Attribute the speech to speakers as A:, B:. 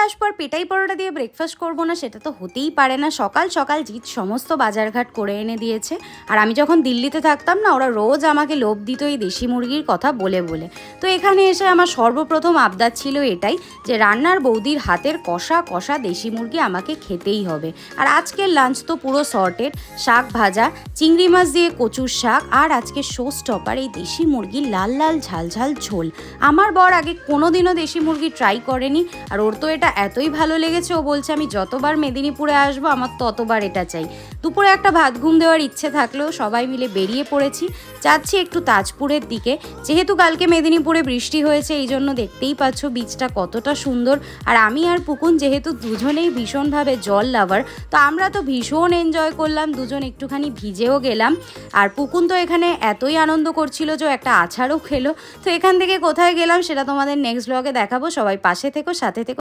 A: আসবো আর পেটাই পরোটা দিয়ে ব্রেকফাস্ট করবো না, সেটা তো হতেই পারে না। সকাল সকাল জিৎ সমস্ত বাজারঘাট করে এনে দিয়েছে। আর আমি যখন দিল্লিতে থাকতাম না, ওরা রোজ আমাকে লোভ দিত এই দেশি মুরগির কথা বলে বলে। তো এখানে এসে আমার সর্বপ্রথম আবদার ছিল এটাই, যে রান্নার বৌদির হাতের কষা কষা দেশি মুরগি আমাকে খেতেই হবে। আর আজকের লাঞ্চ তো পুরো সর্টেড, শাক ভাজা, চিংড়ি মাছ দিয়ে কচুর শাক, আর আজকে শো স্টপার এই দেশি মুরগির লাল লাল ঝাল ঝাল ঝোল। আমার বর আগে কোনোদিনও দেশি মুরগি ট্রাই করেনি, আর ওর তো এটা এতই ভালো লেগেছে, ও বলছে আমি যতবার মেদিনীপুরে আসবো আমার ততবার এটা চাই। দুপুরে একটা ভাত ঘুম দেওয়ার ইচ্ছে থাকলেও সবাই মিলে বেরিয়ে পড়েছি, যাচ্ছি একটু তাজপুরের দিকে। যেহেতু কালকে মেদিনীপুরে বৃষ্টি হয়েছে, এই জন্য দেখতেই পাচ্ছ বীচটা কতটা সুন্দর। আর আমি আর পুকুন যেহেতু দুজনেই ভীষণভাবে জল লাভার, তো আমরা তো ভীষণ এনজয় করলাম, দুজন একটুখানি ভিজেও গেলাম। আর পুকুন তো এখানে এতই আনন্দ করছিল যে একটা আছাড়ও খেলো। তো এখান থেকে কোথায় গেলাম সেটা তোমাদের নেক্সট ব্লগে দেখাবো। সবাই পাশে থেকো, সাথে থেকো।